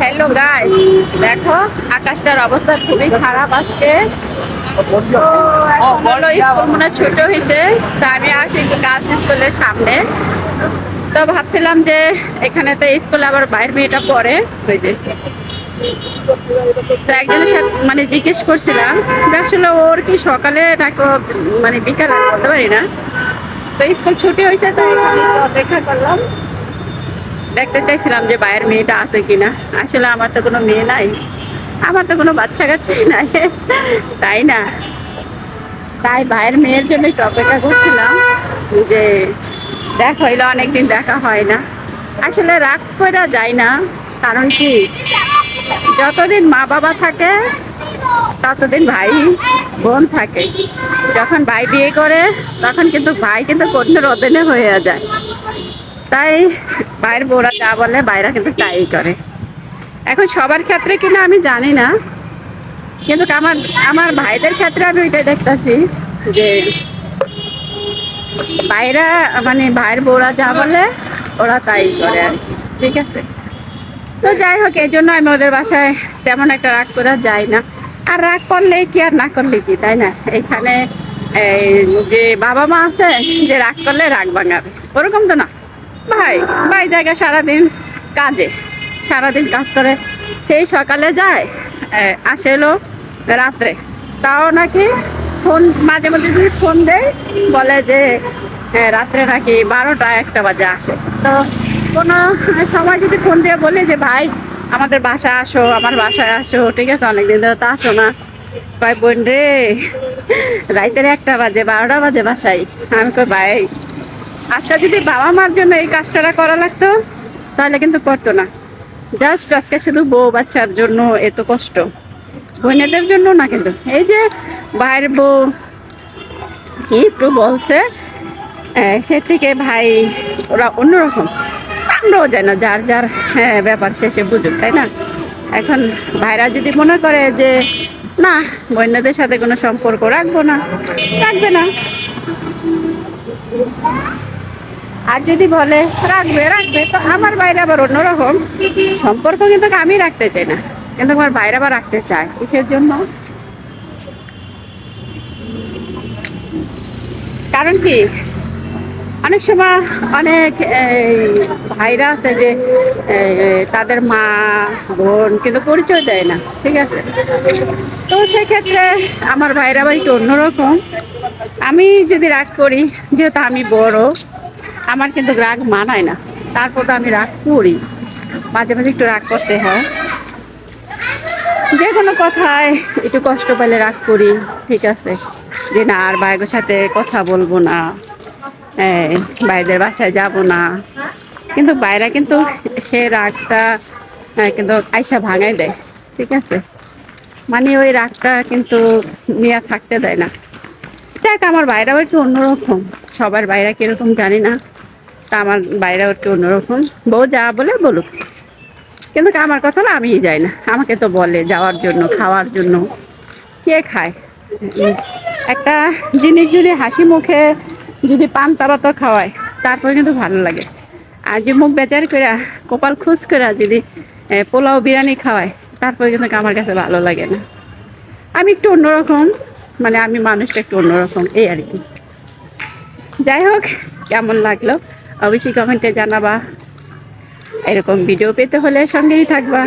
Hello guys, দেখো আকাশটার অবস্থা খুবই খারাপ আজকে। তো এখন হলো স্কুল মনে হয় ছোট হয়েছে, তা আমি আসি একটু গার্লস স্কুলের সামনে। তো ভাবছিলাম যে এখানে তো স্কুলে আবার বাইরের মেয়েটা পড়ে, ওই যে। তো একজনের সাথে মানে জিজ্ঞেস করছিলাম যে আসলে ওর কি সকালে নাকি মানে বিকালে বলতে পারি না। তো স্কুল ছুটি হয়েছে, তো এখানে একটু অপেক্ষা করলাম, দেখতে চাইছিলাম যে বাইরের মেয়েটা আছে কিনা। আসলে আমার তো কোনো মেয়ে নাই, আমার তো কোনো বাচ্চা কাচ্চাই নাই, তাই না? তাই ভাইয়ের মেয়ের জন্য একটু অপেক্ষা করছিলাম যে দেখা হইলো, অনেকদিন দেখা হয় না। আসলে রাগ করা যায় না, কারণ কি যতদিন মা বাবা থাকে ততদিন ভাই বোন থাকে। যখন ভাই বিয়ে করে তখন কিন্তু ভাই কিন্তু কঠিন রোদনে হয়ে যায়। তাই ভাইয়ের বউরা যা বলে ভাইরা কিন্তু তাই করে। এখন সবার ক্ষেত্রে কিনা আমি জানি না, কিন্তু আমার আমার ভাইদের ক্ষেত্রে আমি ওইটাই দেখতেছি যে ভাইরা মানে ভাইয়ের বউরা যা বলে ওরা তাই করে আর কি। ঠিক আছে, তো যাই হোক, এই জন্য আমি ওদের বাসায় তেমন একটা রাগ করা যায় না। আর রাগ করলে কি আর না করলে কি, তাই না? এখানে এই যে বাবা মা আছে যে রাগ করলে রাগ ভাঙাবে, ওরকম তো না। ভাই ভাই জায়গা সারাদিন কাজে, সারাদিন কাজ করে, সেই সকালে যায়, আসে এলো রাত্রে। তাও নাকি ফোন মাঝে মধ্যে যদি ফোন দেয় বলে যে রাত্রে নাকি 12টা 1টা বাজে আসে। তো কোনো সময় যদি ফোন দিয়ে বলি যে ভাই আমাদের বাসায় আসো, আমার বাসায় আসো, ঠিক আছে, অনেকদিন ধরে তো আসো না। ভাই বোন রে, রাইতের 1টা বাজে 12টা বাজে বাসায়। আমি কই ভাই আজকে যদি বাবা মার জন্য এই কাজটা করা লাগতো তাহলে কিন্তু করতো না। জাস্ট আজকে শুধু বউ বাচ্চার জন্য এত কষ্ট, বোনেদের জন্য না। কিন্তু এই যে ভাইয়ের বউ কি একটু বলছে, সে থেকে ভাই ওরা অন্যরকম। আমরাও জানি না, যার যার ব্যাপার শেষে বুঝুক, তাই না? এখন ভাইরা যদি মনে করে যে না বোনেদের সাথে কোনো সম্পর্ক রাখবো না, রাখবে না। আর যদি বলে রাখবে রাখবে, তো আমার বাইরে আবার অন্যরকম সম্পর্ক, কিন্তু আমি রাখতে চাই না, কিন্তু আমার বাইরে আবার রাখতে চায়। কিসের জন্য? কারণ কি অনেক সময় অনেক ভাইরা আছে যে তাদের মা বোন কিন্তু পরিচয় দেয় না, ঠিক আছে? তো সেক্ষেত্রে আমার ভাইরা আবার একটু অন্যরকম। আমি যদি রাগ করি, যেহেতু আমি বড়, আমার কিন্তু রাগ মানায় না, তারপর তো আমি রাগ করি, মাঝে মাঝে একটু রাগ করতে হয়। যে কোনো কথায় একটু কষ্ট পেলে রাগ করি, ঠিক আছে, যে না আর ভাইয়ের সাথে কথা বলবো না, ভাইদের বাসায় যাব না। কিন্তু বাইরা কিন্তু সে রাগটা কিন্তু আইসা ভাঙাই দেয়, ঠিক আছে? মানে ওই রাগটা কিন্তু নিয়ে থাকতে দেয় না। দেখ আমার বাইরাও একটু অন্যরকম, সবার বাইরা কিরকম জানি না, তা আমার বাইরাও একটু অন্যরকম। বউ যা বলে বলুক, কিন্তু আমার কথা হলো আমিই যাই না। আমাকে তো বলে যাওয়ার জন্য, খাওয়ার জন্য। কে খায়? একটা জিনিস যদি হাসি মুখে যদি পান্তা ভাত খাওয়ায় তারপরে কিন্তু ভালো লাগে। আর যে মুখ বেচার করে কপাল খুশ করে যদি পোলাও বিরিয়ানি খাওয়ায় তারপরে কিন্তু আমার কাছে ভালো লাগে না। আমি একটু অন্যরকম, মানে আমি মানুষটা একটু অন্যরকম, এই আর কি। যাই হোক, কেমন লাগলো অবশ্যই কমেন্টে জানাবা। এরকম ভিডিও পেতে হলে সঙ্গেই থাকবা।